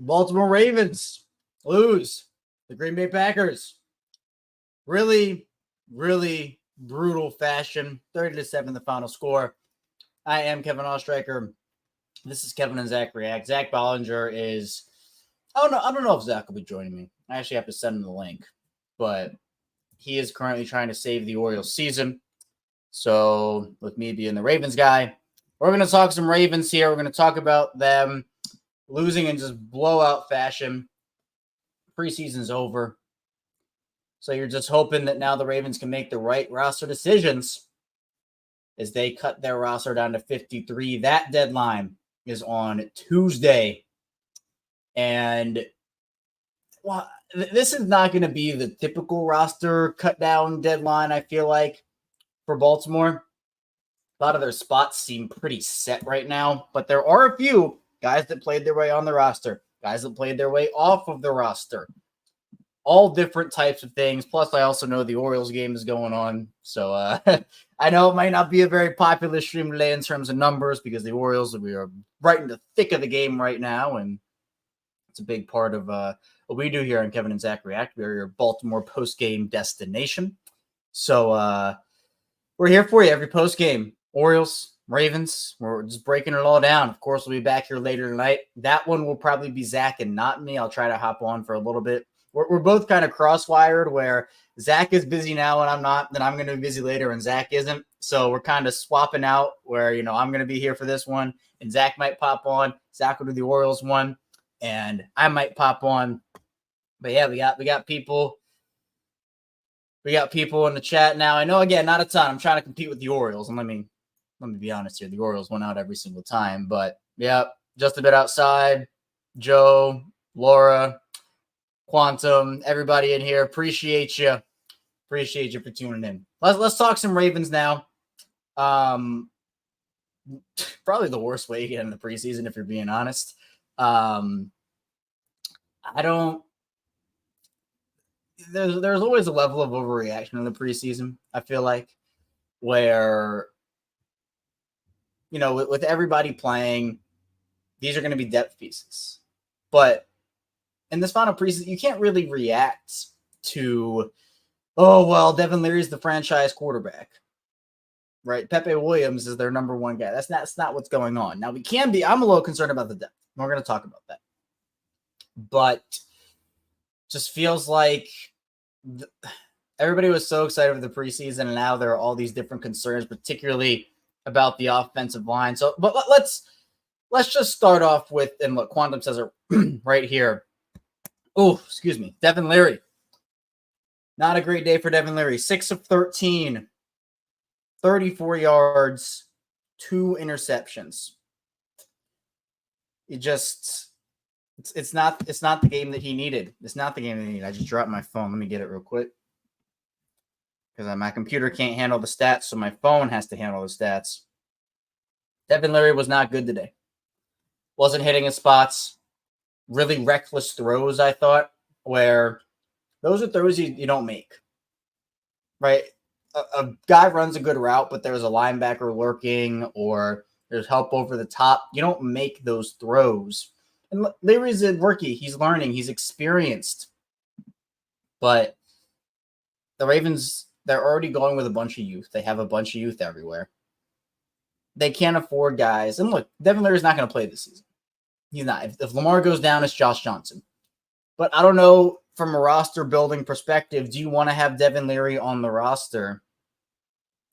Baltimore Ravens lose. The Green Bay Packers. Really, really brutal fashion. 30-7 the final score. I am Kevin Oestreicher. This is Kevin and Zach React. Zach Bollinger is... I don't know if Zach will be joining me. I actually have to send him the link. But he is currently trying to save the Orioles season. So with me being the Ravens guy, we're going to talk some Ravens here. We're going to talk about them losing in just blowout fashion. Preseason's over. So you're just hoping that now the Ravens can make the right roster decisions as they cut their roster down to 53. That deadline is on Tuesday. And well, this is not going to be the typical roster cut down deadline, I feel like, for Baltimore. A lot of their spots seem pretty set right now, but there are a few guys that played their way on the roster, guys that played their way off of the roster. All different types of things. Plus, I also know the Orioles game is going on. So I know it might not be a very popular stream today in terms of numbers because the Orioles, we are right in the thick of the game right now. And it's a big part of what we do here on Kevin and Zach React. We're your Baltimore post-game destination. So we're here for you every post-game. Orioles, Ravens, we're just breaking it all down. Of course, we'll be back here later tonight. That one will probably be Zach and not me. I'll try to hop on for a little bit. We're both kind of cross-wired where Zach is busy now and I'm not. Then I'm going to be busy later and Zach isn't. So we're kind of swapping out where, I'm going to be here for this one and Zach might pop on. Zach will do the Orioles one and I might pop on. But yeah, we got people. We got people in the chat now. I know, again, not a ton. I'm trying to compete with the Orioles. And let me be honest here. The Orioles went out every single time. But, yeah, just a bit outside. Joe, Laura, Quantum, everybody in here. Appreciate you. Appreciate you for tuning in. Let's talk some Ravens now. Probably the worst way to get in the preseason, if you're being honest. There's always a level of overreaction in the preseason, I feel like, where, with everybody playing, these are going to be depth pieces. But in this final preseason, you can't really react to, Devin Leary's the franchise quarterback, right? Pepe Williams is their number one guy. That's not what's going on. Now, I'm a little concerned about the depth. We're going to talk about that. But just feels like everybody was so excited for the preseason, and now there are all these different concerns, particularly about the offensive line. So, but let's just start off with, and look, Quantum says it right here. Oh, excuse me. Devin Leary. Not a great day for Devin Leary. 6 of 13, 34 yards, 2 interceptions. It's not the game that he needed. It's not the game that he needed. I just dropped my phone. Let me get it real quick. Because my computer can't handle the stats, so my phone has to handle the stats. Devin Leary was not good today. Wasn't hitting his spots. Really reckless throws, I thought, where those are throws you don't make. Right? A guy runs a good route, but there's a linebacker lurking or there's help over the top. You don't make those throws. And Leary's a rookie. He's learning. He's experienced. But the Ravens, they're already going with a bunch of youth. They have a bunch of youth everywhere. They can't afford guys. And look, Devin Leary's not going to play this season. He's not. If Lamar goes down, it's Josh Johnson. But I don't know, from a roster building perspective, do you want to have Devin Leary on the roster?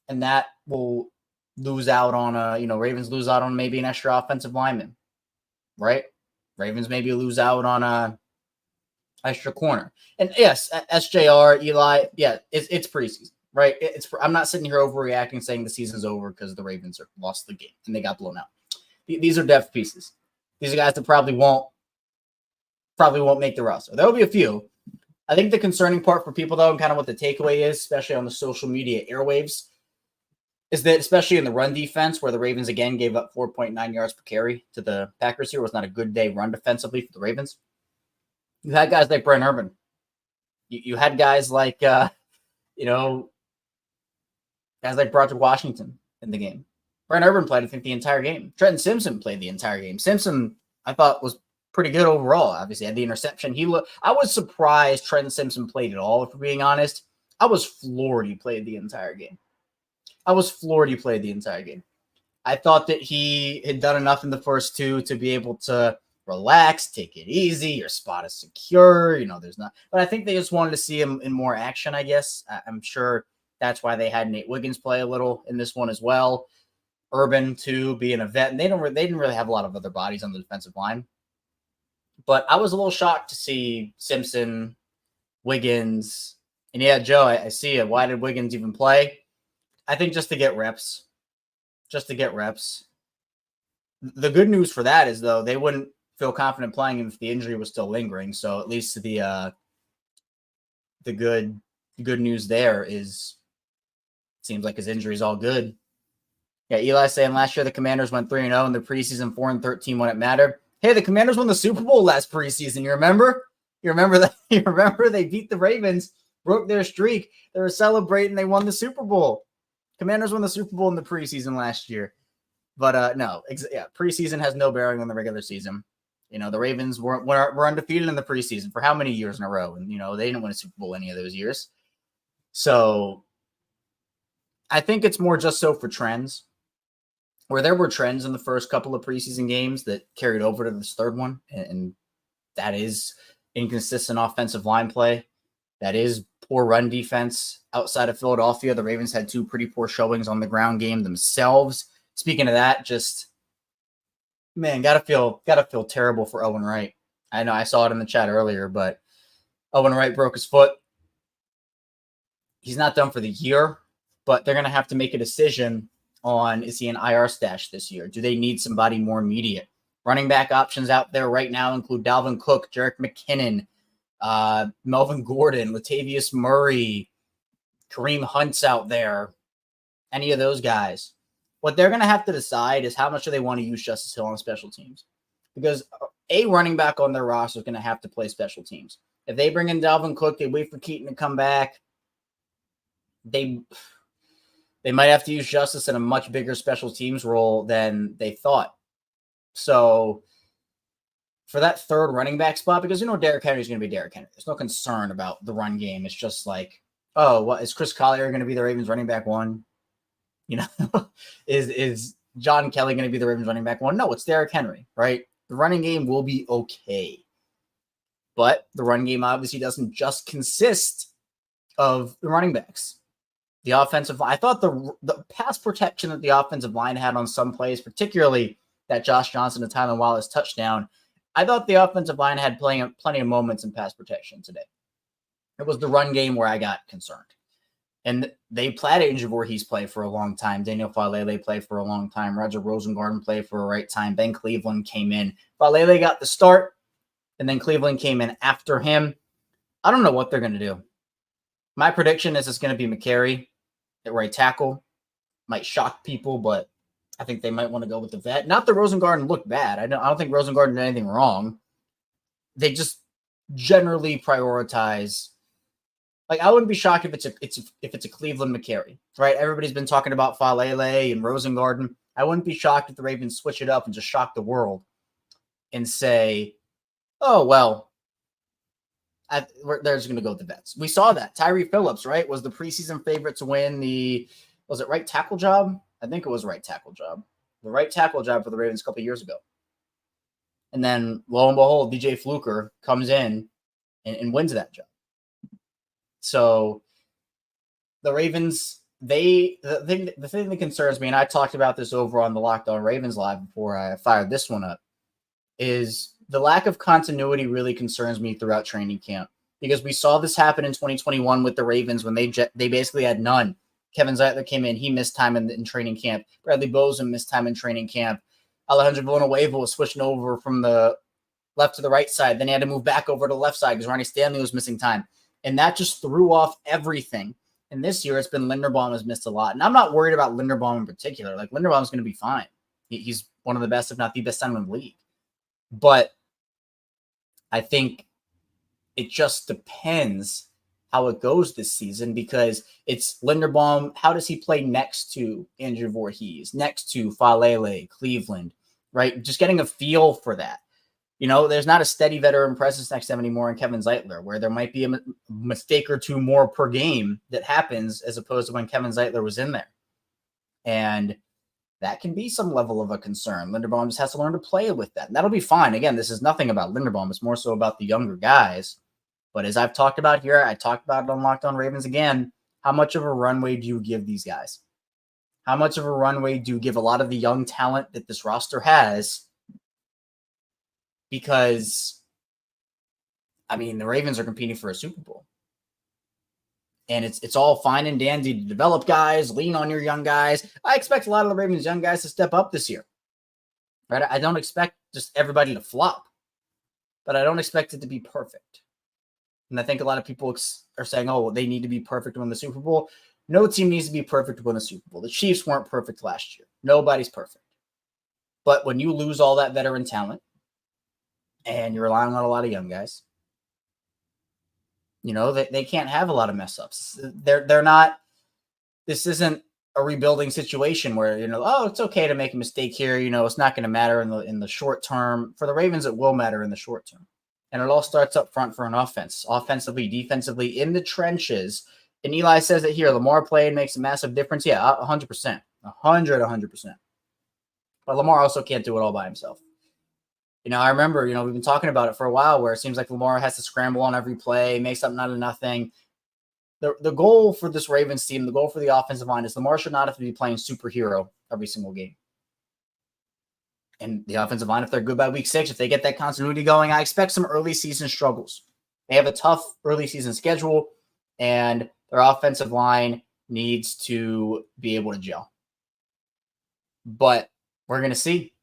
And that will lose out on Ravens lose out on maybe an extra offensive lineman. Right? Ravens maybe lose out on a extra corner. And yes, SJR, Eli, yeah, it's preseason, right? I'm not sitting here overreacting saying the season's over because the Ravens lost the game and they got blown out. These are depth pieces. These are guys that probably won't make the roster. There will be a few. I think the concerning part for people, though, and kind of what the takeaway is, especially on the social media airwaves, is that especially in the run defense, where the Ravens again gave up 4.9 yards per carry to the Packers here, was not a good day run defensively for the Ravens. You had guys like Brent Urban. You had guys like, guys like Broderick Washington in the game. Brent Urban played, I think, the entire game. Trenton Simpson played the entire game. Simpson, I thought, was pretty good overall. Obviously, had the interception. I was surprised Trent Simpson played at all, if we're being honest. I was floored he played the entire game. I thought that he had done enough in the first two to be able to relax, take it easy. Your spot is secure. There's not. But I think they just wanted to see him in more action, I guess. I'm sure that's why they had Nate Wiggins play a little in this one as well. Urban, too, being a vet. And they didn't really have a lot of other bodies on the defensive line. But I was a little shocked to see Simpson, Wiggins. And yeah, Joe, I see it. Why did Wiggins even play? I think just to get reps. The good news for that is, though, they wouldn't feel confident playing him if the injury was still lingering. So at least the good news there is it seems like his injury is all good. Yeah, Eli saying last year the Commanders went 3-0 in the preseason, 4-13 when it mattered. Hey, the Commanders won the Super Bowl last preseason. You remember? You remember that? You remember they beat the Ravens, broke their streak. They were celebrating. They won the Super Bowl. Commanders won the Super Bowl in the preseason last year. But no, preseason has no bearing on the regular season. The Ravens were undefeated in the preseason for how many years in a row? And, they didn't win a Super Bowl any of those years. So I think it's more just so for trends, where there were trends in the first couple of preseason games that carried over to this third one. And that is inconsistent offensive line play. That is poor run defense outside of Philadelphia. The Ravens had two pretty poor showings on the ground game themselves. Speaking of that, just, man, gotta feel terrible for Owen Wright. I know I saw it in the chat earlier, but Owen Wright broke his foot. He's not done for the year, but they're going to have to make a decision on, is he an IR stash this year? Do they need somebody more immediate? Running back options out there right now include Dalvin Cook, Jerick McKinnon, Melvin Gordon, Latavius Murray, Kareem Hunt's out there, any of those guys. What they're going to have to decide is how much do they want to use Justice Hill on special teams. Because a running back on their roster is going to have to play special teams. If they bring in Dalvin Cook, they wait for Keaton to come back, they might have to use Justice in a much bigger special teams role than they thought. So for that third running back spot, because Derrick Henry is going to be Derrick Henry. There's no concern about the run game. It's just like, oh, what is Chris Collier going to be the Ravens running back one? Is John Kelly going to be the Ravens running back one? No, it's Derrick Henry, right? The running game will be okay. But the run game obviously doesn't just consist of the running backs. The offensive line, I thought the pass protection that the offensive line had on some plays, particularly that Josh Johnson and Tylan Wallace touchdown, I thought the offensive line had plenty of moments in pass protection today. It was the run game where I got concerned. And they played Voorhees play for a long time. Daniel Falele played for a long time. Roger Rosengarten played for a right time. Ben Cleveland came in. Falele got the start, and then Cleveland came in after him. I don't know what they're going to do. My prediction is it's going to be McCary at right tackle. Might shock people, but I think they might want to go with the vet. Not that Rosengarten looked bad. I don't think Rosengarten did anything wrong. They just generally prioritize. Like, I wouldn't be shocked if it's a Cleveland McCary, right? Everybody's been talking about Falele and Rosengarten. I wouldn't be shocked if the Ravens switch it up and just shock the world and say, oh, well, they're just going to go with the vets. We saw that. Tyree Phillips, right, was the preseason favorite to win was it right tackle job? I think it was right tackle job. The right tackle job for the Ravens a couple of years ago. And then, lo and behold, DJ Fluker comes in and wins that job. So the Ravens, the thing that concerns me, and I talked about this over on the Locked On Ravens Live before I fired this one up, is the lack of continuity really concerns me throughout training camp, because we saw this happen in 2021 with the Ravens when they basically had none. Kevin Zeitler came in. He missed time in training camp. Bradley Bozeman missed time in training camp. Alejandro Villanueva was switching over from the left to the right side. Then he had to move back over to the left side because Ronnie Stanley was missing time. And that just threw off everything. And this year, it's been Linderbaum has missed a lot. And I'm not worried about Linderbaum in particular. Like, Linderbaum's going to be fine. He's one of the best, if not the best center in the league. But I think it just depends how it goes this season, because it's Linderbaum. How does he play next to Andrew Voorhees, next to Falele, Cleveland, right? Just getting a feel for that. There's not a steady veteran presence next to him anymore in Kevin Zeitler, where there might be a mistake or two more per game that happens as opposed to when Kevin Zeitler was in there. And that can be some level of a concern. Linderbaum just has to learn to play with that. And that'll be fine. Again, this is nothing about Linderbaum. It's more so about the younger guys. But as I've talked about here, I talked about it on Locked On Ravens again, how much of a runway do you give these guys? How much of a runway do you give a lot of the young talent that this roster has? Because, the Ravens are competing for a Super Bowl. And it's all fine and dandy to develop guys, lean on your young guys. I expect a lot of the Ravens' young guys to step up this year. Right? I don't expect just everybody to flop, but I don't expect it to be perfect. And I think a lot of people are saying, oh, well, they need to be perfect to win the Super Bowl. No team needs to be perfect to win the Super Bowl. The Chiefs weren't perfect last year. Nobody's perfect. But when you lose all that veteran talent and you're relying on a lot of young guys, they can't have a lot of mess ups. They're not, this isn't a rebuilding situation where, it's okay to make a mistake here. It's not going to matter in the short term. For the Ravens, it will matter in the short term. And it all starts up front for an offense, offensively, defensively, in the trenches. And Eli says it here, Lamar playing makes a massive difference. Yeah, 100%, 100%. But Lamar also can't do it all by himself. I remember, we've been talking about it for a while where it seems like Lamar has to scramble on every play, make something out of nothing. The goal for this Ravens team, the goal for the offensive line is Lamar should not have to be playing superhero every single game. And the offensive line, if they're good by week 6, if they get that continuity going, I expect some early season struggles. They have a tough early season schedule, and their offensive line needs to be able to gel. But we're going to see.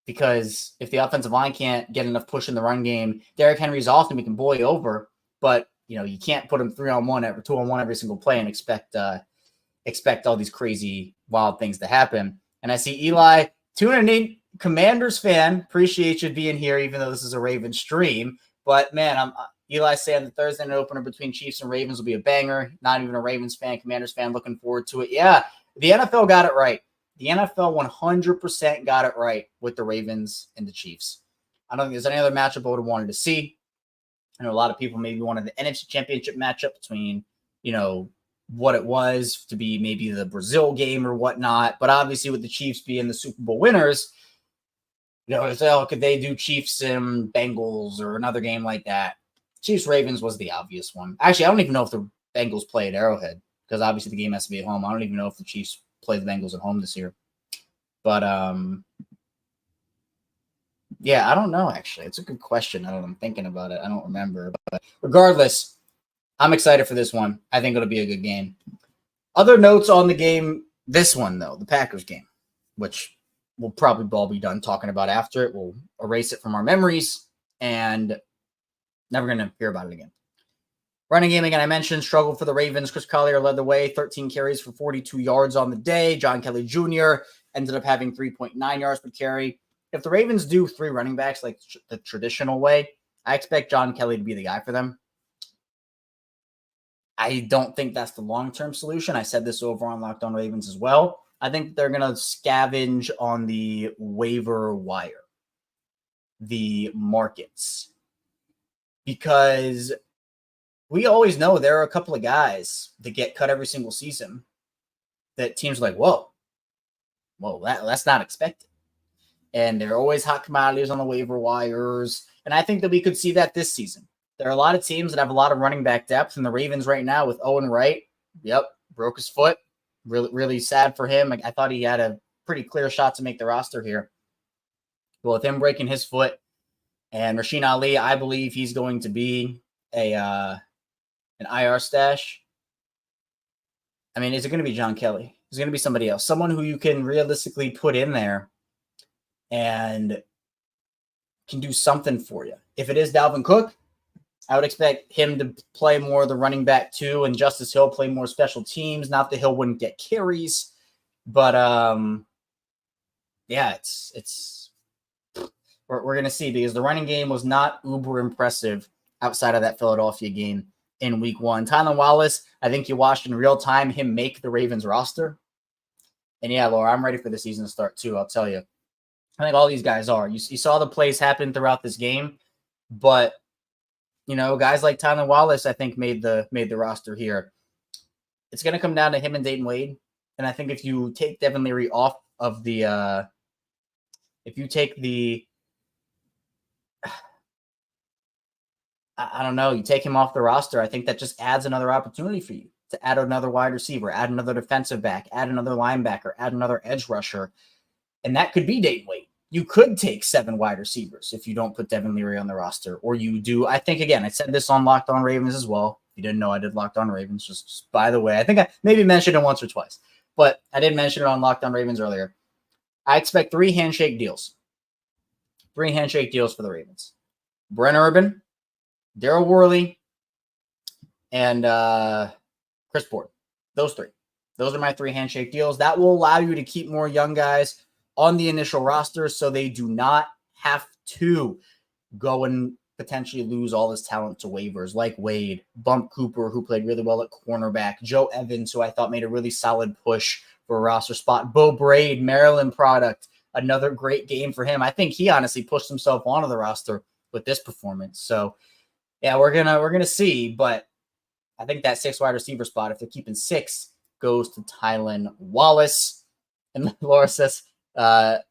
Because if the offensive line can't get enough push in the run game, Derrick Henry's awesome. He can bully over, but you can't put him 3-on-1 or 2-on-1 every single play and expect all these crazy wild things to happen. And I see Eli tuning in, Commanders fan. Appreciate you being here, even though this is a Ravens stream. But man, Eli saying the Thursday night opener between Chiefs and Ravens will be a banger. Not even a Ravens fan, Commanders fan, looking forward to it. Yeah, the NFL got it right. The NFL 100% got it right with the Ravens and the Chiefs. I don't think there's any other matchup I would have wanted to see. I know a lot of people maybe wanted the NFC Championship matchup between, what it was to be maybe the Brazil game or whatnot. But obviously with the Chiefs being the Super Bowl winners, could they do Chiefs and Bengals or another game like that? Chiefs-Ravens was the obvious one. Actually, I don't even know if the Bengals play at Arrowhead because obviously the game has to be at home. I don't even know if the Chiefs play the Bengals at home this year. But, yeah, I don't know, actually. It's a good question. I'm thinking about it. I don't remember. But regardless, I'm excited for this one. I think it'll be a good game. Other notes on the game, this one, though, the Packers game, which we'll probably all be done talking about after it. We'll erase it from our memories and never going to hear about it again. Running game, again, I mentioned, struggle for the Ravens. Chris Collier led the way, 13 carries for 42 yards on the day. John Kelly Jr. ended up having 3.9 yards per carry. If the Ravens do 3 running backs like the traditional way, I expect John Kelly to be the guy for them. I don't think that's the long-term solution. I said this over on Locked On Ravens as well. I think they're going to scavenge on the waiver wire, the markets, because we always know there are a couple of guys that get cut every single season that teams are like, whoa, that's not expected. And they're always hot commodities on the waiver wires. And I think that we could see that this season. There are a lot of teams that have a lot of running back depth, and the Ravens right now with Owen Wright, broke his foot. Really, really sad for him. I thought he had a pretty clear shot to make the roster here. But with him breaking his foot and Rasheen Ali, I believe he's going to be an IR stash. Is it going to be John Kelly? Is it going to be somebody else? Someone who you can realistically put in there and can do something for you. If it is Dalvin Cook, I would expect him to play more of the running back too, and Justice Hill play more special teams. Not that Hill wouldn't get carries, but we're gonna see, because the running game was not uber impressive outside of that Philadelphia game in week 1. Tylan Wallace, I think you watched in real time him make the Ravens roster. And yeah, Laura, I'm ready for the season to start too, I'll tell you. I think all these guys are. You saw the plays happen throughout this game, but guys like Tyler Wallace, I think made the roster here. It's going to come down to him and Dayton Wade, and I think if you take Devin Leary off of the, if you take the, I don't know, you take him off the roster, I think that just adds another opportunity for you to add another wide receiver, add another defensive back, add another linebacker, add another edge rusher, and that could be Dayton Wade. You could take 7 wide receivers if you don't put Devin Leary on the roster, or you do. I think, again, I said this on Locked On Ravens as well. If you didn't know, I did Locked On Ravens, just by the way. I think I maybe mentioned it once or twice, but I did mention it on Locked On Ravens earlier. I expect 3 handshake deals. 3 handshake deals for the Ravens. Brent Urban, Daryl Worley, and Chris Ford. Those 3. Those are my 3 handshake deals. That will allow you to keep more young guys on the initial roster so they do not have to go and potentially lose all this talent to waivers, like Wade, Bump Cooper, who played really well at cornerback, Joe Evans, who I thought made a really solid push for a roster spot, Bo Braid, Maryland product, another great game for him. I think he honestly pushed himself onto the roster with this performance. So, yeah, we're gonna see, but I think that 6 wide receiver spot, if they're keeping 6, goes to Tylan Wallace. And Laura says,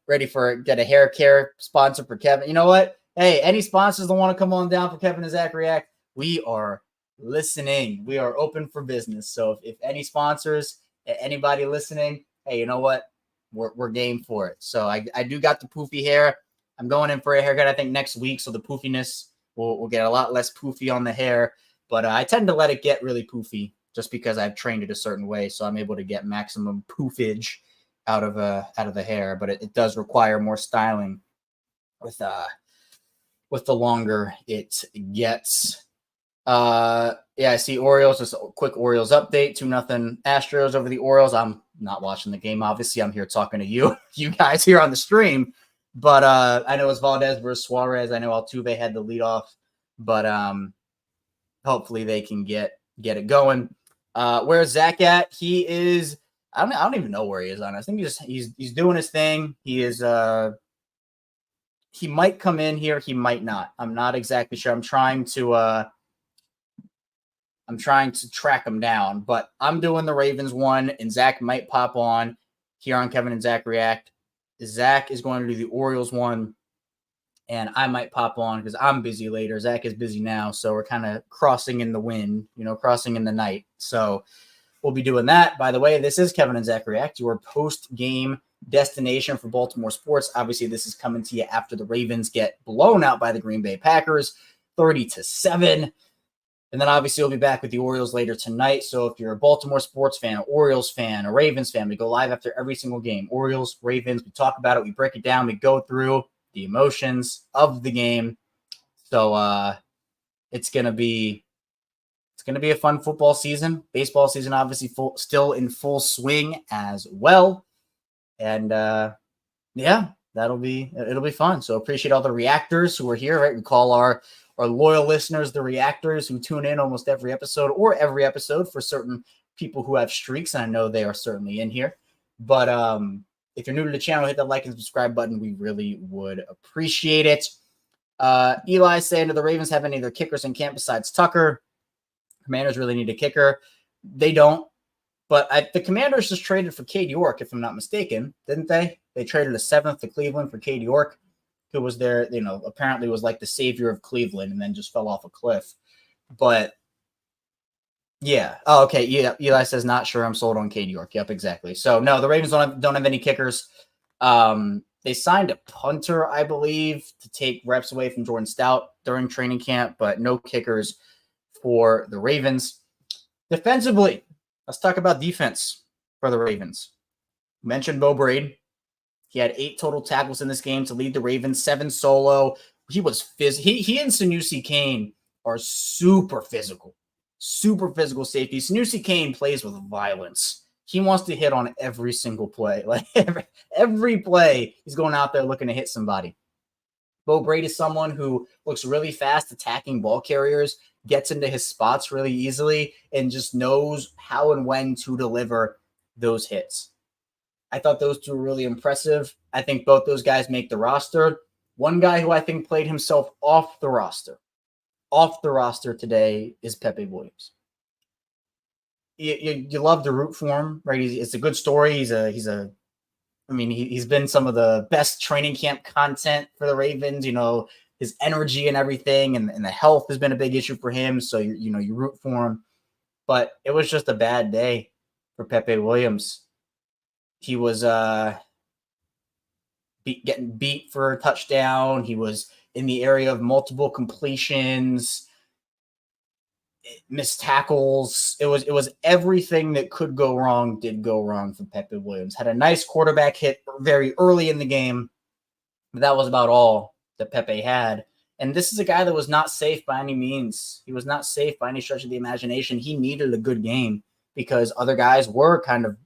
ready for get a hair care sponsor for Kevin. You know what? Hey, any sponsors that want to come on down for Kevin and Zach React, we are listening. We are open for business. So if any sponsors, anybody listening, hey, you know what? We're game for it. So I do got the poofy hair. I'm going in for a haircut, I think, next week. So the poofiness will get a lot less poofy on the hair. But I tend to let it get really poofy just because I've trained it a certain way. So I'm able to get maximum poofage out of the hair, but it does require more styling with the longer it gets. Yeah, I see Orioles, just a quick Orioles update, 2-0 Astros over the Orioles. I'm not watching the game, obviously. I'm here talking to you guys here on the stream. But I know it's Valdez versus Suarez. I know Altuve had the leadoff, but hopefully they can get it going. Where's Zach at? He is, I don't even know where he is on. I think he's doing his thing. He is he might come in here, he might not. I'm not exactly sure. I'm trying to track him down, but I'm doing the Ravens one, and Zach might pop on here on Kevin and Zach React. Zach is going to do the Orioles one, and I might pop on because I'm busy later. Zach is busy now, so we're kind of crossing in the wind, crossing in the night. So we'll be doing that. By the way, this is Kevin and Zach React, your post-game destination for Baltimore sports. Obviously, this is coming to you after the Ravens get blown out by the Green Bay Packers, 30-7. And then obviously we'll be back with the Orioles later tonight. So if you're a Baltimore sports fan, an Orioles fan, a Ravens fan, we go live after every single game. Orioles, Ravens, we talk about it, we break it down, we go through the emotions of the game. So it's gonna be a fun football season. Baseball season obviously still in full swing as well. And yeah, it'll be fun. So appreciate all the reactors who are here, right? We call our loyal listeners the reactors, who tune in almost every episode or every episode for certain people who have streaks. And I know they are certainly in here. But if you're new to the channel, hit that like and subscribe button. We really would appreciate it. Eli saying, do the Ravens have any other kickers in camp besides Tucker? Commanders really need a kicker. They don't. But the Commanders just traded for Cade York, if I'm not mistaken, didn't they? They traded a 7th to Cleveland for Cade York, who was there, apparently was like the savior of Cleveland and then just fell off a cliff. But yeah. Oh, okay. Yeah. Eli says, not sure I'm sold on Cade York. Yep, exactly. So no, the Ravens don't have any kickers. They signed a punter, I believe, to take reps away from Jordan Stout during training camp, but no kickers for the Ravens. Defensively, let's talk about defense for the Ravens. Mentioned Bo Braid. He had 8 total tackles in this game to lead the Ravens, 7 solo. He was he and Sanusi Kane are super physical safety. Sanusi Kane plays with violence. He wants to hit on every single play. Like every play, he's going out there looking to hit somebody. Bo Braid is someone who looks really fast attacking ball carriers, gets into his spots really easily, and just knows how and when to deliver those hits. I thought those two were really impressive. I think both those guys make the roster. One guy who I think played himself off the roster today is Pepe Williams. You love to root for him, right? It's a good story. He's been some of the best training camp content for the Ravens. His energy and everything, and the health has been a big issue for him. So you root for him, but it was just a bad day for Pepe Williams. He was getting beat for a touchdown. He was in the area of multiple completions, missed tackles. It was everything that could go wrong did go wrong for Pepe Williams. Had a nice quarterback hit very early in the game, but that was about all that Pepe had. And this is a guy that was not safe by any means. He was not safe by any stretch of the imagination. He needed a good game because other guys were kind of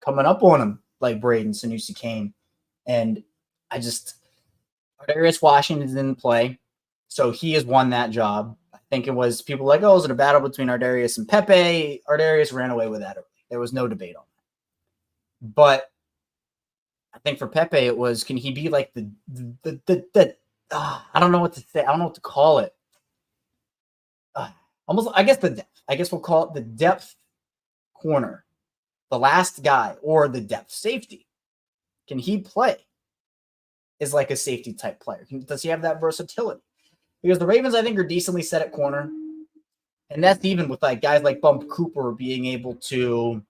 coming up on him, like Braden Sanusi Kane. And Ardarius Washington didn't play, so he has won that job. I think it was people like, is it a battle between Ardarius and Pepe? Ardarius ran away with that early. There was no debate on that. But I think for Pepe, it was, can he be like I don't know what to say. I don't know what to call it. Almost, I guess the depth. I guess we'll call it the depth corner, the last guy, or the depth safety. Can he play as like a safety type player? Does he have that versatility? Because the Ravens, I think, are decently set at corner. And that's even with like guys like Bump Cooper being able to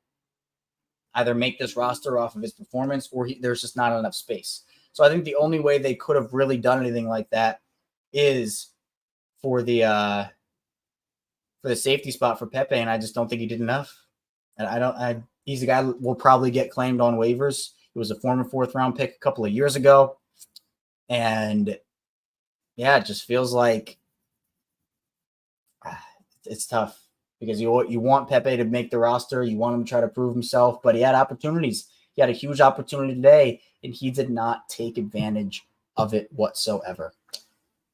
either make this roster off of his performance or there's just not enough space. So I think the only way they could have really done anything like that is for the safety spot for Pepe, and I just don't think he did enough. And he's a guy that will probably get claimed on waivers. He was a former 4th-round pick a couple of years ago. And, yeah, it just feels like it's tough because you want Pepe to make the roster. You want him to try to prove himself. But he had opportunities. He had a huge opportunity today, and he did not take advantage of it whatsoever.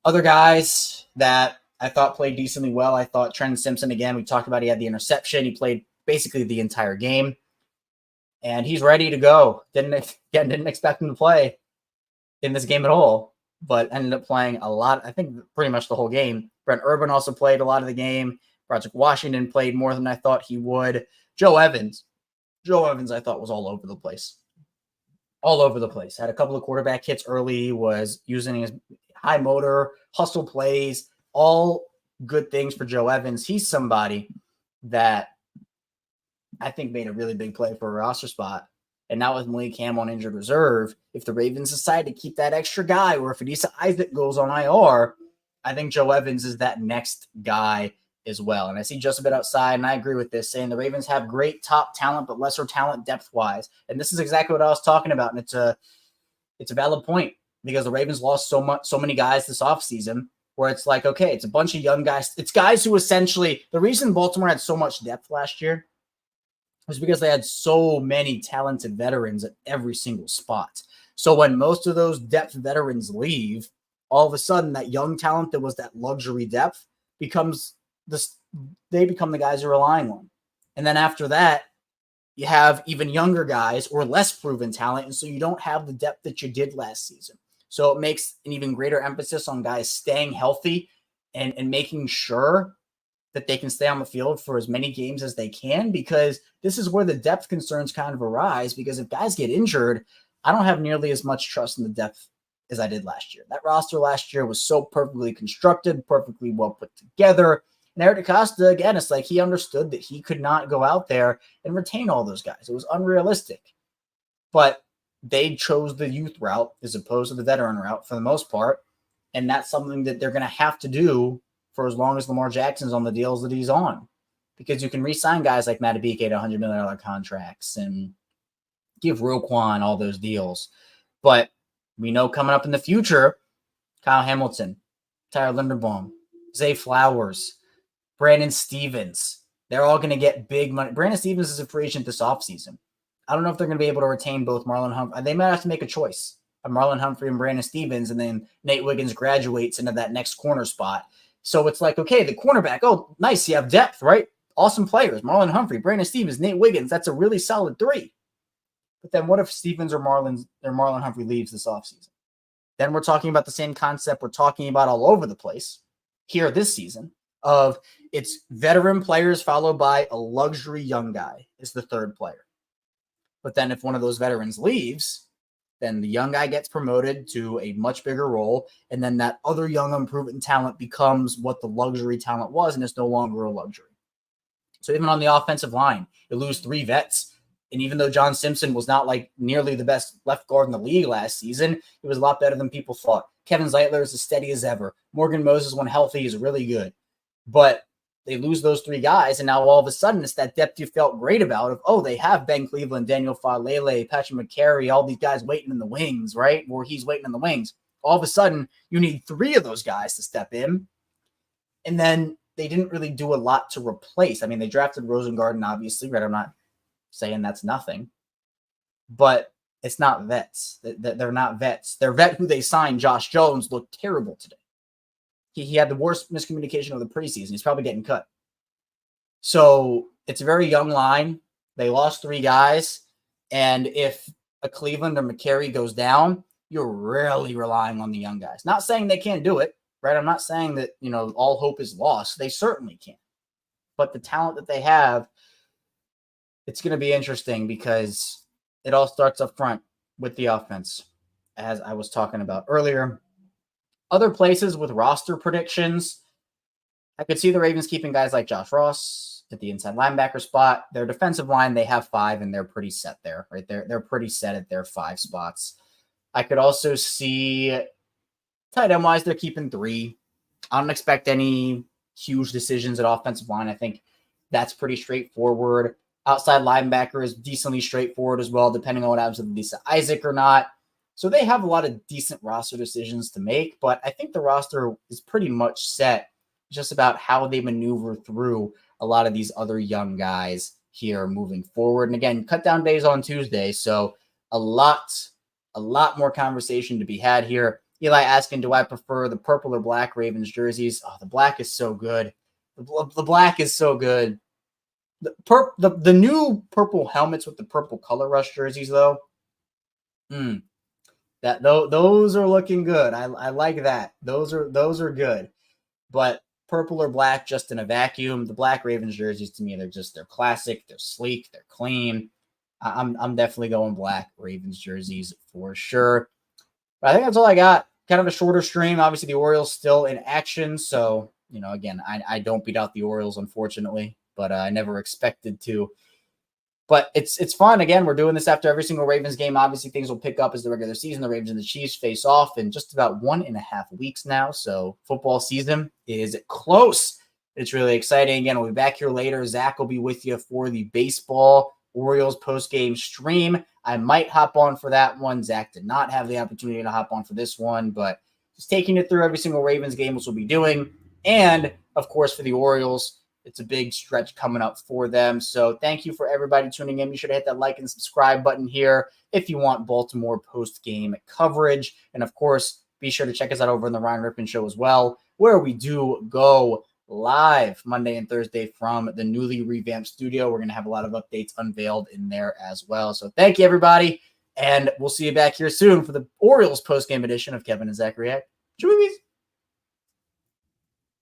Other guys that I thought played decently well, I thought Trent Simpson, again, we talked about he had the interception. He played basically the entire game. And he's ready to go. Didn't expect him to play in this game at all, but ended up playing a lot. I think pretty much the whole game. Brent Urban also played a lot of the game. Project Washington played more than I thought he would. Joe Evans, I thought was all over the place. All over the place. Had a couple of quarterback hits early, was using his high motor, hustle plays, all good things for Joe Evans. He's somebody that I think made a really big play for a roster spot. And now with Malik Ham on injured reserve, if the Ravens decide to keep that extra guy, or if Adisa Isaac goes on IR, I think Joe Evans is that next guy as well. And I see just a bit outside, and I agree with this, saying the Ravens have great top talent, but lesser talent depth-wise. And this is exactly what I was talking about, and it's a valid point because the Ravens lost so many guys this offseason where it's like, okay, it's a bunch of young guys. It's guys who essentially – the reason Baltimore had so much depth last year was because they had so many talented veterans at every single spot. So when most of those depth veterans leave, all of a sudden that young talent that was that luxury depth they become the guys you're relying on. And then after that, you have even younger guys or less proven talent, and so you don't have the depth that you did last season. So it makes an even greater emphasis on guys staying healthy and making sure that they can stay on the field for as many games as they can, because this is where the depth concerns kind of arise, because if guys get injured, I don't have nearly as much trust in the depth as I did last year. That roster last year was so perfectly constructed, perfectly well put together. And Eric DeCosta, again, it's like he understood that he could not go out there and retain all those guys. It was unrealistic. But they chose the youth route as opposed to the veteran route for the most part. And that's something that they're going to have to do for as long as Lamar Jackson's on the deals that he's on. Because you can re-sign guys like Matabike at $100 million contracts and give Roquan all those deals. But we know coming up in the future, Kyle Hamilton, Tyler Linderbaum, Zay Flowers, Brandon Stevens, they're all going to get big money. Brandon Stevens is a free agent this offseason. I don't know if they're going to be able to retain both Marlon Humphrey. They might have to make a choice of Marlon Humphrey and Brandon Stevens, and then Nate Wiggins graduates into that next corner spot. So it's like, okay, the cornerback, oh, nice, you have depth, right? Awesome players, Marlon Humphrey, Brandon Stevens, Nate Wiggins. That's a really solid three. But then what if Stevens or Marlon Humphrey leaves this offseason? Then we're talking about the same concept we're talking about all over the place here this season of it's veteran players followed by a luxury young guy is the third player. But then if one of those veterans leaves, then the young guy gets promoted to a much bigger role, and then that other young unproven talent becomes what the luxury talent was, and it's no longer a luxury. So even on the offensive line, you lose 3 vets. And even though John Simpson was not like nearly the best left guard in the league last season, he was a lot better than people thought. Kevin Zeitler is as steady as ever. Morgan Moses, when healthy, is really good. But they lose those 3 guys, and now all of a sudden it's that depth you felt great about of, oh, they have Ben Cleveland, Daniel Falele, Patrick McCary, all these guys waiting in the wings, right? Or he's waiting in the wings. All of a sudden, you need 3 of those guys to step in. And then they didn't really do a lot to replace. I mean, they drafted Rosengarten, obviously, right? I'm not saying that's nothing. But it's not vets. They're not vets. Their vet who they signed, Josh Jones, looked terrible today. He had the worst miscommunication of the preseason. He's probably getting cut. So it's a very young line. They lost 3 guys. And if a Cleveland or McCary goes down, you're really relying on the young guys. Not saying they can't do it, right? I'm not saying that, all hope is lost. They certainly can. But the talent that they have, it's going to be interesting because it all starts up front with the offense, as I was talking about earlier. Other places with roster predictions, I could see the Ravens keeping guys like Josh Ross at the inside linebacker spot. Their defensive line, they have 5, and they're pretty set there, right? They're pretty set at their 5 spots. I could also see tight end wise, they're keeping 3. I don't expect any huge decisions at offensive line. I think that's pretty straightforward. Outside linebacker is decently straightforward as well, depending on what happens with Lisa Isaac or not. So they have a lot of decent roster decisions to make, but I think the roster is pretty much set. It's just about how they maneuver through a lot of these other young guys here moving forward. And again, cut down days on Tuesday, so a lot more conversation to be had here. Eli asking, do I prefer the purple or black Ravens jerseys? Oh, the black is so good. The black is so good. The new purple helmets with the purple color rush jerseys, though, those are looking good. I like that. Those are good. But purple or black just in a vacuum. The black Ravens jerseys, to me, they're classic. They're sleek. They're clean. I'm definitely going black Ravens jerseys for sure. But I think that's all I got. Kind of a shorter stream. Obviously, the Orioles still in action. So, again, I don't beat out the Orioles, unfortunately, but I never expected to. But it's fun. Again, we're doing this after every single Ravens game. Obviously, things will pick up as the regular season. The Ravens and the Chiefs face off in just about 1.5 weeks now. So football season is close. It's really exciting. Again, we'll be back here later. Zach will be with you for the baseball Orioles post-game stream. I might hop on for that one. Zach did not have the opportunity to hop on for this one, but just taking it through every single Ravens game, which we'll be doing. And, of course, for the Orioles, it's a big stretch coming up for them. So thank you for everybody tuning in. Be sure to hit that like and subscribe button here if you want Baltimore post-game coverage. And, of course, be sure to check us out over in the Ryan Rippon Show as well, where we do go live Monday and Thursday from the newly revamped studio. We're going to have a lot of updates unveiled in there as well. So thank you, everybody, and we'll see you back here soon for the Orioles post-game edition of Kevin and Zach React. Chewies.